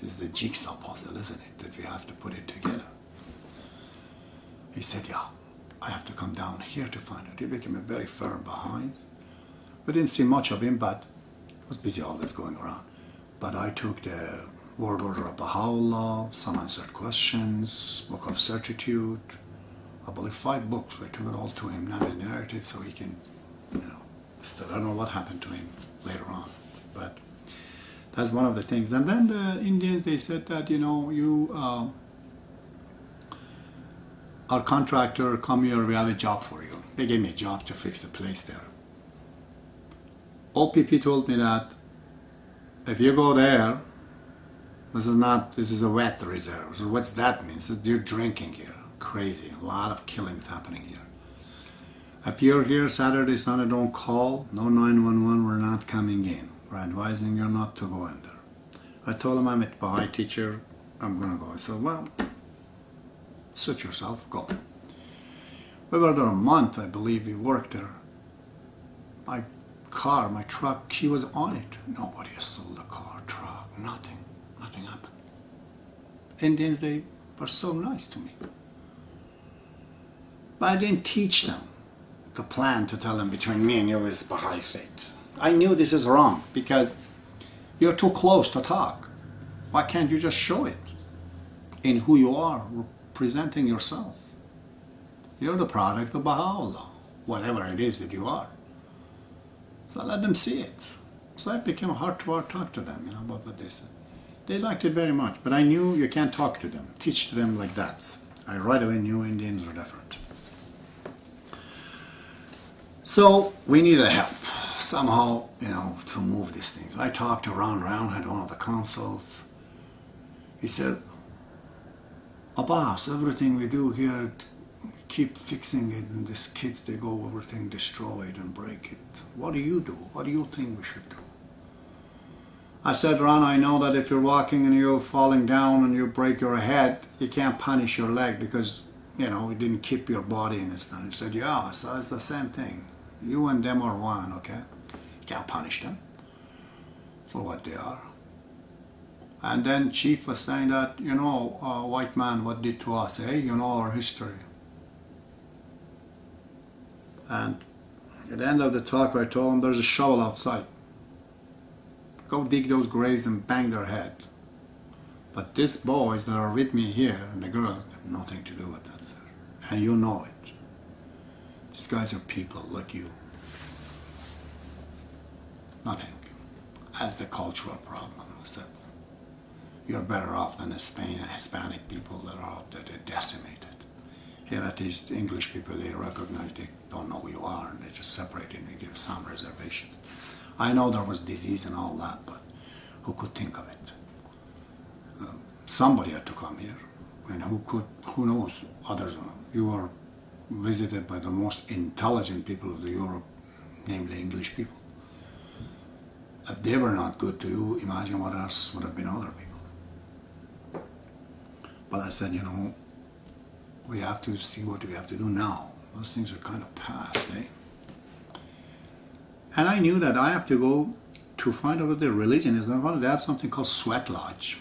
This is a jigsaw puzzle, isn't it, that we have to put it together. He said, yeah, I have to come down here to find it. He became a very firm Baha'i. We didn't see much of him, but he was busy always going around. But I took the World Order of baha'u'llah, some answered questions, Book of Certitude, I believe 5 books. I took it all to him, not a narrative, so he can, still, I don't know what happened to him later on. But that's one of the things. And then the Indians, they said that, our contractor, come here, we have a job for you. They gave me a job to fix the place there. OPP told me that if you go there, this is a wet reserve. So what's that mean? It says you're drinking here. Crazy. A lot of killings happening here. If you're here Saturday, Sunday, don't call. No 911, we're not coming in. We're advising you not to go in there. I told him I'm a Baha'i teacher. I'm going to go. I said, well, suit yourself, go. We were there a month, I believe. We worked there. My car, my truck, she was on it. Nobody stole the car, truck, nothing. Nothing happened. Indians, they were so nice to me. But I didn't teach them the plan to tell them between me and you is Baha'i Faith. I knew this is wrong because you're too close to talk. Why can't you just show it in who you are, presenting yourself? You're the product of baha'u'llah, whatever it is that you are. So let them see it. So it became a heart-to-heart talk to them, about what they said. They liked it very much, but I knew you can't talk to them, teach them like that. I right away knew Indians were different. So we needed help somehow, to move these things. I talked to Ron, had one of the consuls. He said, Abbas, everything we do here, we keep fixing it, and these kids, they go everything destroyed and break it. What do you do? What do you think we should do? I said, Ron, I know that if you're walking and you're falling down and you break your head, you can't punish your leg because, you didn't keep your body in this time. He said, yeah, so it's the same thing. You and them are one, okay? You can't punish them for what they are. And then Chief was saying that, white man, what did to us, eh? You know our history. And at the end of the talk, I told him there's a shovel outside. Go dig those graves and bang their head. But these boys that are with me here, and the girls, have nothing to do with that, sir. And you know it. These guys are people like you. Nothing. As the cultural problem, except you're better off than the Hispanic people that are out there, they're decimated. Here at least English people, they recognize they don't know who you are and they just separate you and they give some reservations. I know there was disease and all that, but who could think of it? Somebody had to come here, and who knows, others. You were visited by the most intelligent people of the Europe, namely English people. If they were not good to you, imagine what else would have been other people. But I said, we have to see what we have to do now. Those things are kind of past, eh? And I knew that I have to go to find out what their religion is. And I wanted to add something called Sweat Lodge.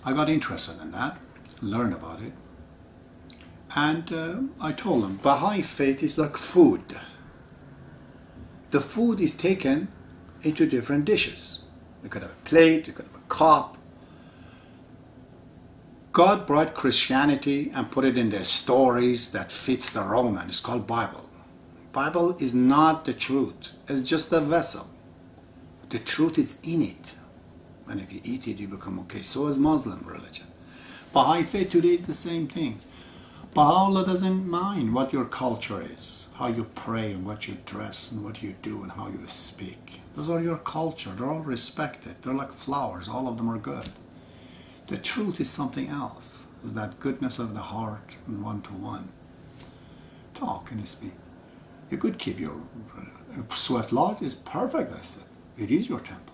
I got interested in that, learned about it. And I told them, Baha'i Faith is like food. The food is taken into different dishes. You could have a plate, you could have a cup. God brought Christianity and put it in the stories that fits the Roman. It's called Bible. Bible is not the truth. It's just a vessel. The truth is in it. And if you eat it, you become okay. So is Muslim religion. Baha'i Faith today is the same thing. Baha'u'llah doesn't mind what your culture is, how you pray and what you dress and what you do and how you speak. Those are your culture. They're all respected. They're like flowers. All of them are good. The truth is something else. Is that goodness of the heart and one-to-one. Talk and speak. You could keep your Sweat Lodge is perfect, I said. It is your temple.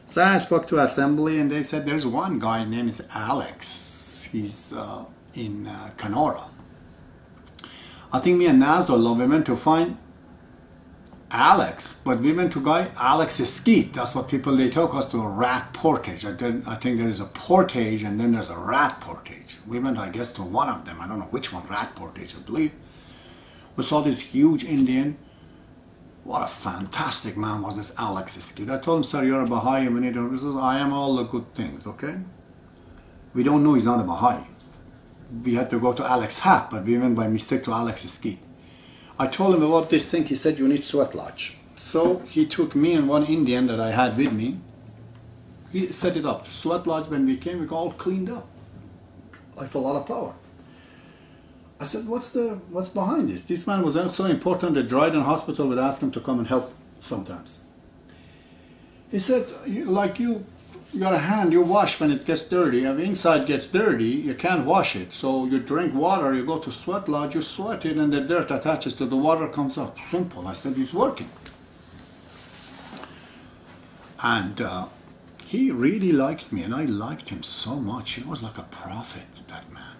So I spoke to assembly and they said there's one guy named is Alex. He's in Canora. I think me and Nazrullah, we went to find Alex, but we went to guy Alex Skeet. That's what people, they took us to a rat portage. I think there is a portage and then there's a rat portage. We went, I guess, to one of them. I don't know which one, rat portage, I believe. We saw this huge Indian. What a fantastic man was this Alex Skeet. I told him, sir, you're a Baha'i. He says, I am all the good things, okay? We don't know he's not a Baha'i. We had to go to Alex Half, but we went by mistake to Alex Skeet. I told him about this thing. He said, you need sweat lodge. So he took me and one Indian that I had with me. He set it up. The sweat lodge, when we came, we got all cleaned up. I felt a lot of power. I said, what's behind this? This man was so important that Dryden Hospital would ask him to come and help sometimes. He said, like you got a hand, you wash when it gets dirty. If the inside gets dirty, you can't wash it. So you drink water, you go to sweat lodge, you sweat it, and the dirt attaches to the water, comes up. Simple. I said, it's working. And he really liked me, and I liked him so much. He was like a prophet, that man.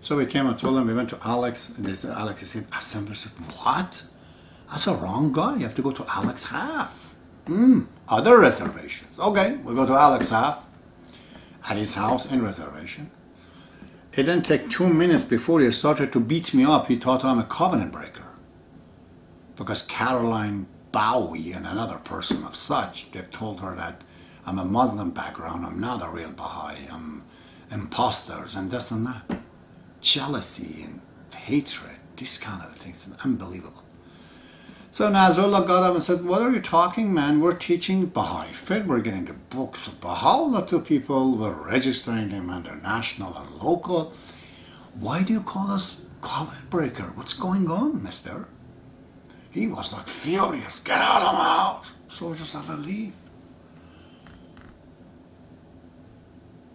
So we came and told him, we went to Alex, and Alex said, Assembly said, what? That's a wrong guy. You have to go to Alex Half. Other reservations. Okay, we go to Alex Half at his house in reservation. It didn't take 2 minutes before he started to beat me up. He thought I'm a covenant breaker. Because Caroline Bowie and another person of such, they've told her that I'm a Muslim background, I'm not a real Baha'i, I'm imposters and this and that. Jealousy and hatred, this kind of things, unbelievable. So Nasrullah got up and said, what are you talking, man? We're teaching Baha'i Faith. We're getting the books of baha'u'llah to people. We're registering them under national and local. Why do you call us covenant breaker? What's going on, mister? He was like furious. Get out of my house. Soldiers had to leave.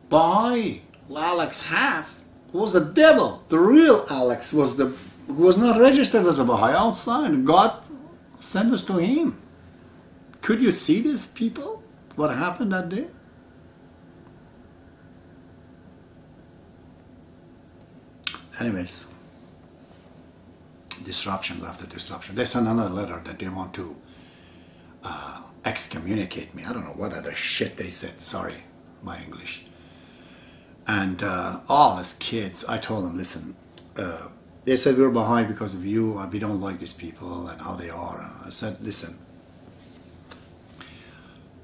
Baha'i, Alex Half, was the devil. The real Alex was who was not registered as a Baha'i outside. God sent us to him. Could you see this, people? What happened that day? Anyways, disruption after disruption. They sent another letter that they want to excommunicate me. I don't know what other shit they said. Sorry, my English. And all as kids, I told them, listen, they said we're Baha'i because of you, we don't like these people and how they are. I said, listen,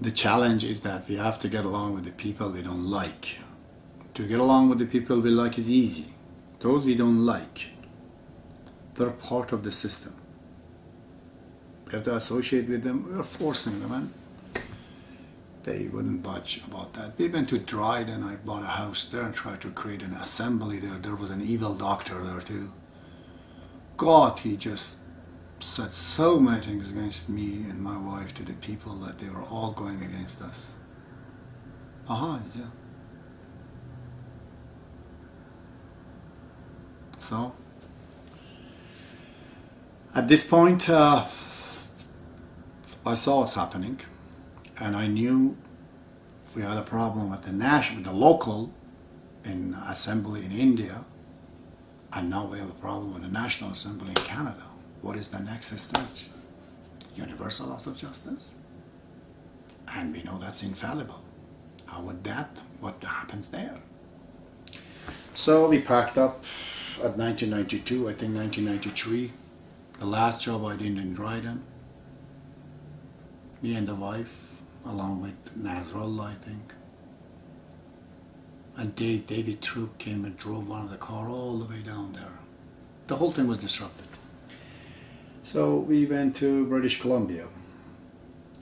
the challenge is that we have to get along with the people we don't like. To get along with the people we like is easy. Those we don't like, they're part of the system. We have to associate with them, we're forcing them in. They wouldn't budge about that. We went to Dryden, I bought a house there and tried to create an assembly there. There was an evil doctor there too. God, he just said so many things against me and my wife to the people that they were all going against us. Baha'is, yeah. So, at this point, I saw what's happening. And I knew we had a problem with the local in assembly in India, and now we have a problem with the National Assembly in Canada. What is the next stage? Universal laws of justice? And we know that's infallible. How would what happens there? So we packed up at 1992, I think 1993, the last job I did in Dryden. Me and the wife, along with Nasrullah, I think. And David Troop came and drove one of the car all the way down there. The whole thing was disrupted. So we went to British Columbia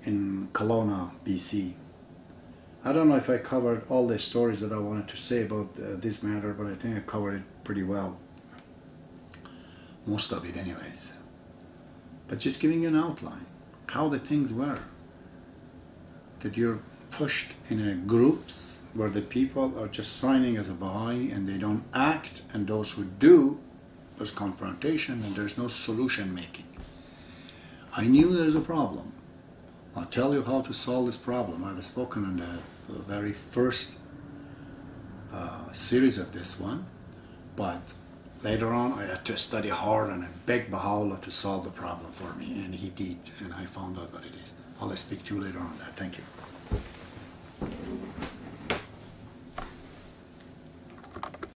in Kelowna, BC. I don't know if I covered all the stories that I wanted to say about this matter, but I think I covered it pretty well. Most of it anyways. But just giving you an outline, how the things were. That you're pushed in groups where the people are just signing as a Baha'i and they don't act, and those who do, there's confrontation and there's no solution making. I knew there's a problem. I'll tell you how to solve this problem. I've spoken in the very first series of this one, but Later on, I had to study hard and I begged Baha'u'llah to solve the problem for me, and he did, and I found out what it is. I'll speak to you later on that. Thank you.